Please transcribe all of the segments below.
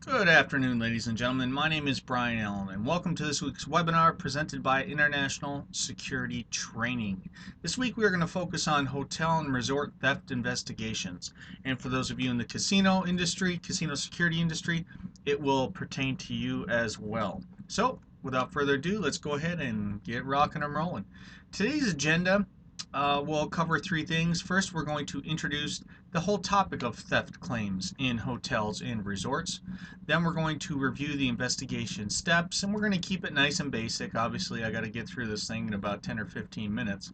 Good afternoon, ladies and gentlemen. My name is Brian Allen, and welcome to this week's webinar presented by International Security Training. This week we are going to focus on hotel and resort theft investigations. And for those of you in the casino industry, casino security industry, it will pertain to you as well. So, without further ado, let's go ahead and get rocking and rolling. Today's agenda will cover three things. First, we're going to introduce the whole topic of theft claims in hotels and resorts. Then we're going to review the investigation steps, and we're going to keep it nice and basic. Obviously, I got to get through this thing in about 10 or 15 minutes.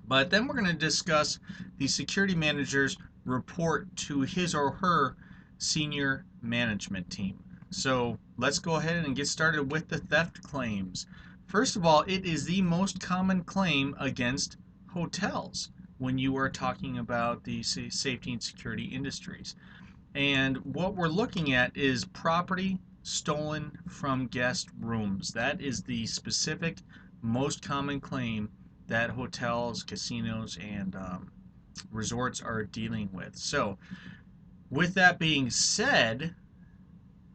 But then we're going to discuss the security manager's report to his or her senior management team. So let's go ahead and get started with the theft claims. First of all, it is the most common claim against hotels when you are talking about the safety and security industries. And what we're looking at is property stolen from guest rooms. That is the specific, most common claim that hotels, casinos, and resorts are dealing with. So, with that being said,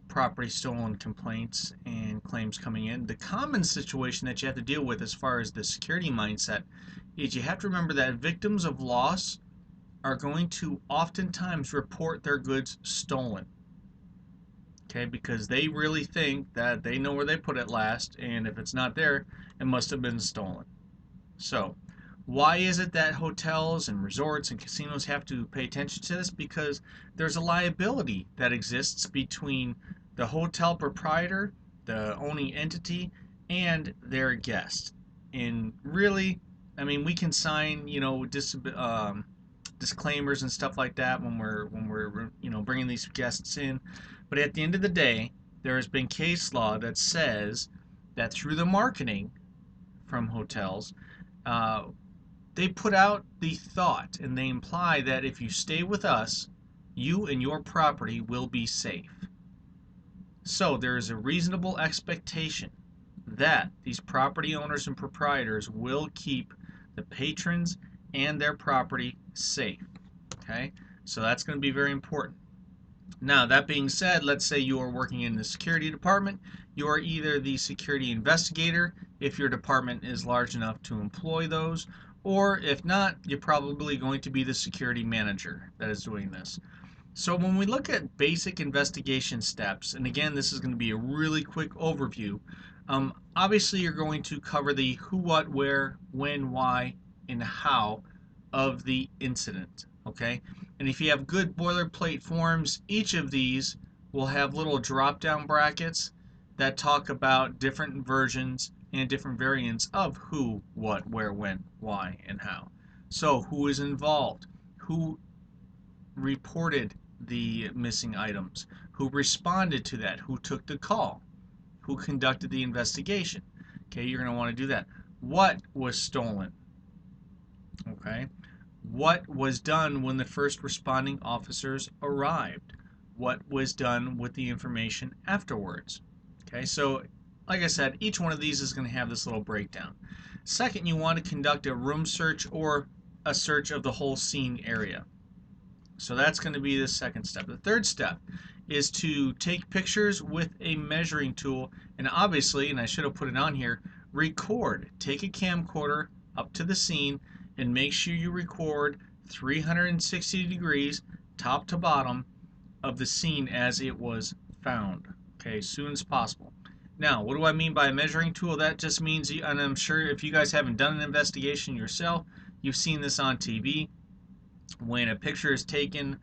property stolen complaints and claims coming in, the common situation that you have to deal with as far as the security mindset is you have to remember that victims of loss are going to oftentimes report their goods stolen. Okay, because they really think that they know where they put it last, and if it's not there, it must have been stolen. So, why is it that hotels and resorts and casinos have to pay attention to this? Because there's a liability that exists between the hotel proprietor, the owning entity, and their guest. And really, I mean, we can sign, disclaimers and stuff like that when we're bringing these guests in, but at the end of the day, there has been case law that says that through the marketing from hotels, they put out the thought and they imply that if you stay with us, you and your property will be safe. So there is a reasonable expectation that these property owners and proprietors will keep the patrons and their property safe. Okay, so that's going to be very important. Now, that being said, let's say you are working in the security department. You are either the security investigator, if your department is large enough to employ those, or if not, you're probably going to be the security manager that is doing this. So when we look at basic investigation steps, and again, this is going to be a really quick overview, obviously you're going to cover the who, what, where, when, why, and how of the incident. Okay, and if you have good boilerplate forms, each of these will have little drop down brackets that talk about different versions and different variants of who, what, where, when, why, and how. So who is involved, who reported the missing items, who responded to that, who took the call, who conducted the investigation. Okay, you're going to want to do that. What was stolen? Okay, what was done when the first responding officers arrived? What was done with the information afterwards? Okay, so like I said, each one of these is going to have this little breakdown. Second, you want to conduct a room search or a search of the whole scene area. So that's going to be the second step. The third step is to take pictures with a measuring tool, and obviously, and I should have put it on here, record. Take a camcorder up to the scene and make sure you record 360 degrees top to bottom of the scene as it was found, okay, as soon as possible. Now, what do I mean by a measuring tool? That just means, and I'm sure if you guys haven't done an investigation yourself, you've seen this on TV. When a picture is taken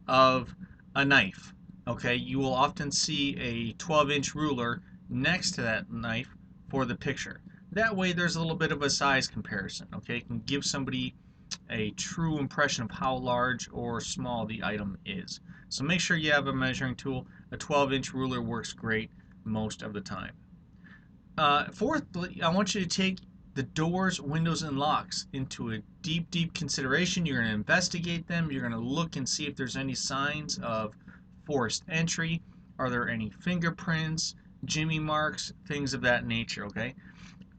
of a knife, okay, you will often see a 12-inch ruler next to that knife for the picture. That way there's a little bit of a size comparison, okay? It can give somebody a true impression of how large or small the item is. So make sure you have a measuring tool. A 12-inch ruler works great most of the time. Fourthly, I want you to take the doors, windows, and locks into a deep consideration. You're going to investigate them. You're going to look and see if there's any signs of forced entry. Are there any fingerprints, jimmy marks, things of that nature, okay?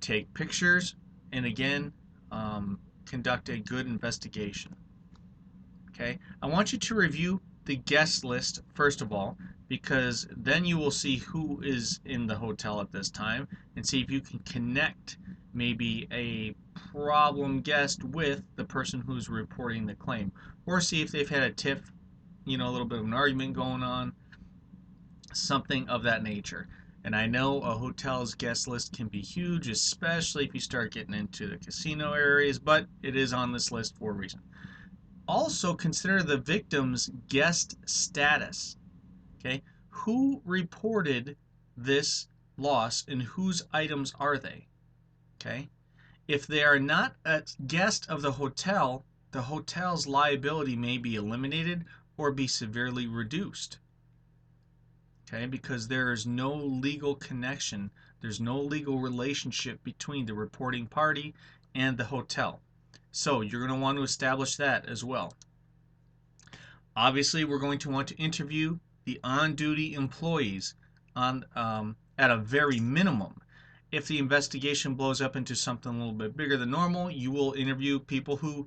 Take pictures, and again, conduct a good investigation. Okay, I want you to review the guest list first of all. because then you will see who is in the hotel at this time and see if you can connect maybe a problem guest with the person who's reporting the claim, or see if they've had a tiff, a little bit of an argument going on, something of that nature. And I know a hotel's guest list can be huge, especially if you start getting into the casino areas, but it is on this list for a reason. Also, consider the victim's guest status. Okay, who reported this loss and whose items are they? Okay, if they are not a guest of the hotel's liability may be eliminated or be severely reduced. Okay, because there is no legal connection, there's no legal relationship between the reporting party and the hotel. So you're going to want to establish that as well. Obviously, we're going to want to interview the on-duty employees at a very minimum. If the investigation blows up into something a little bit bigger than normal, you will interview people who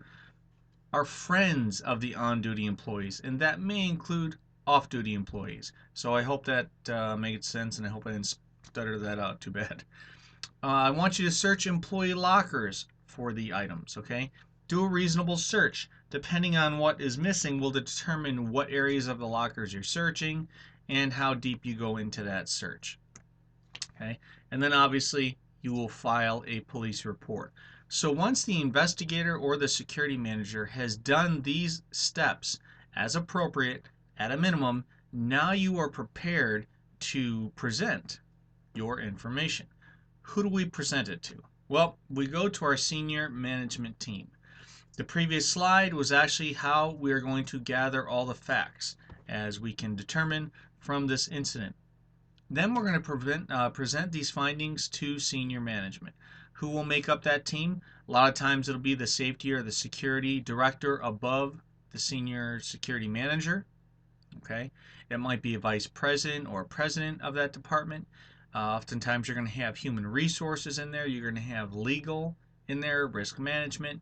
are friends of the on-duty employees, and that may include off-duty employees. So I hope that made sense, and I hope I didn't stutter that out too bad. I want you to search employee lockers for the items, okay? Do a reasonable search. Depending on what is missing will determine what areas of the lockers you're searching and how deep you go into that search. Okay? And then obviously you will file a police report. So once the investigator or the security manager has done these steps as appropriate at a minimum, now you are prepared to present your information. Who do we present it to? Well, we go to our senior management team. The previous slide was actually how we are going to gather all the facts as we can determine from this incident. Then we're going to present these findings to senior management. Who will make up that team? A lot of times it'll be the safety or the security director above the senior security manager. Okay, it might be a vice president or a president of that department. Oftentimes you're going to have human resources in there. You're going to have legal in there, risk management.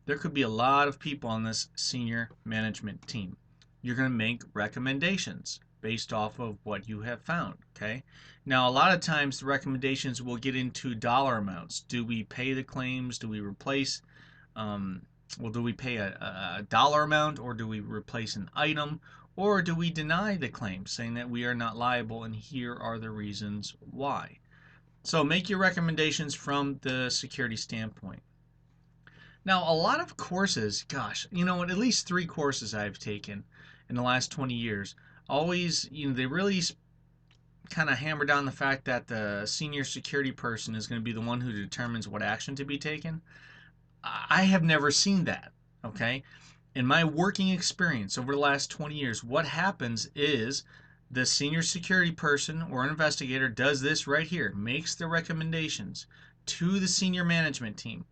There could be a lot of people on this senior management team. You're going to make recommendations based off of what you have found. Okay. Now, a lot of times the recommendations will get into dollar amounts. Do we pay the claims? Do we replace? Do we pay a dollar amount, or do we replace an item, or do we deny the claim, saying that we are not liable and here are the reasons why? So make your recommendations from the security standpoint. Now, a lot of courses, gosh, at least 3 courses I've taken in the last 20 years, always, they really kind of hammer down the fact that the senior security person is going to be the one who determines what action to be taken. I have never seen that, okay? In my working experience over the last 20 years, what happens is the senior security person or investigator does this right here, makes the recommendations to the senior management team,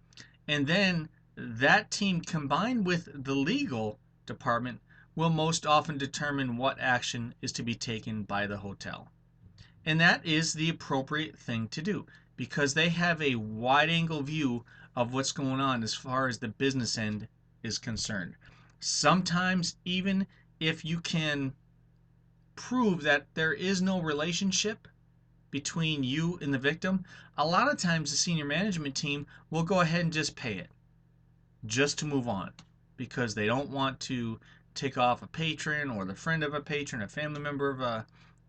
and then that team combined with the legal department will most often determine what action is to be taken by the hotel. And that is the appropriate thing to do because they have a wide angle view of what's going on as far as the business end is concerned. Sometimes even if you can prove that there is no relationship between you and the victim, a lot of times the senior management team will go ahead and just pay it just to move on because they don't want to take off a patron or the friend of a patron, a family member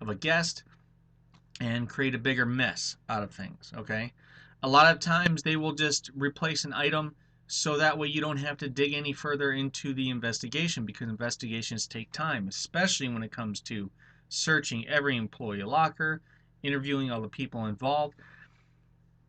of a guest, and create a bigger mess out of things, okay? A lot of times they will just replace an item so that way you don't have to dig any further into the investigation because investigations take time, especially when it comes to searching every employee locker, interviewing all the people involved.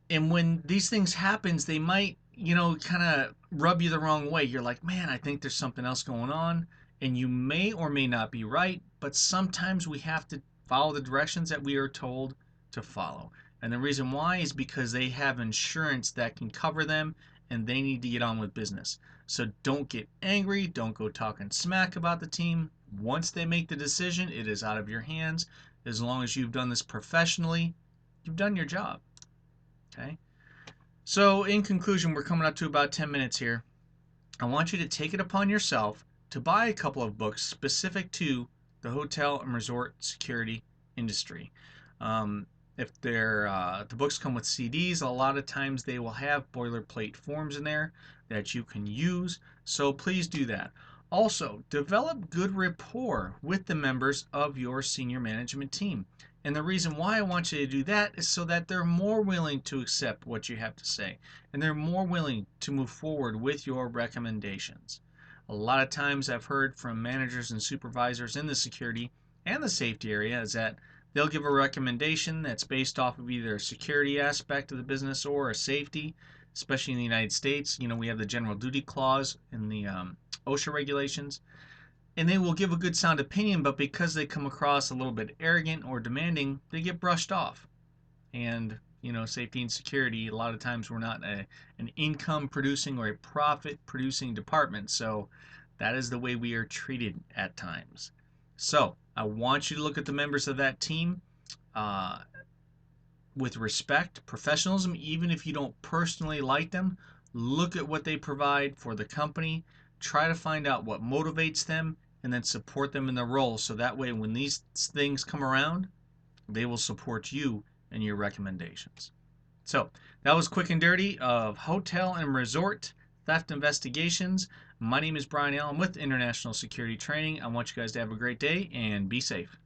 And when these things happens, they might, kind of rub you the wrong way. You're like, man, I think there's something else going on. And you may or may not be right, but sometimes we have to follow the directions that we are told to follow. And the reason why is because they have insurance that can cover them and they need to get on with business. So don't get angry. Don't go talking smack about the team. Once they make the decision, it is out of your hands. As long as you've done this professionally, you've done your job. Okay? So in conclusion, we're coming up to about 10 minutes here. I want you to take it upon yourself to buy a couple of books specific to the hotel and resort security industry. Um, if the books come with CDs, a lot of times they will have boilerplate forms in there that you can use. So please do that. Also, develop good rapport with the members of your senior management team. And the reason why I want you to do that is so that they're more willing to accept what you have to say, and they're more willing to move forward with your recommendations. A lot of times I've heard from managers and supervisors in the security and the safety area is that they'll give a recommendation that's based off of either a security aspect of the business or a safety, especially in the United States. You know, we have the general duty clause in the OSHA regulations, and they will give a good sound opinion, but because they come across a little bit arrogant or demanding, they get brushed off. And safety and security, a lot of times we're not an income producing or a profit producing department, so that is the way we are treated at times. So I want you to look at the members of that team uh, with respect, professionalism. Even if you don't personally like them, look at what they provide for the company, try to find out what motivates them, and then support them in their role, so that way when these things come around, they will support you and your recommendations. So that was quick and dirty of hotel and resort theft investigations. My name is Brian Allen with International Security Training. I want you guys to have a great day and be safe.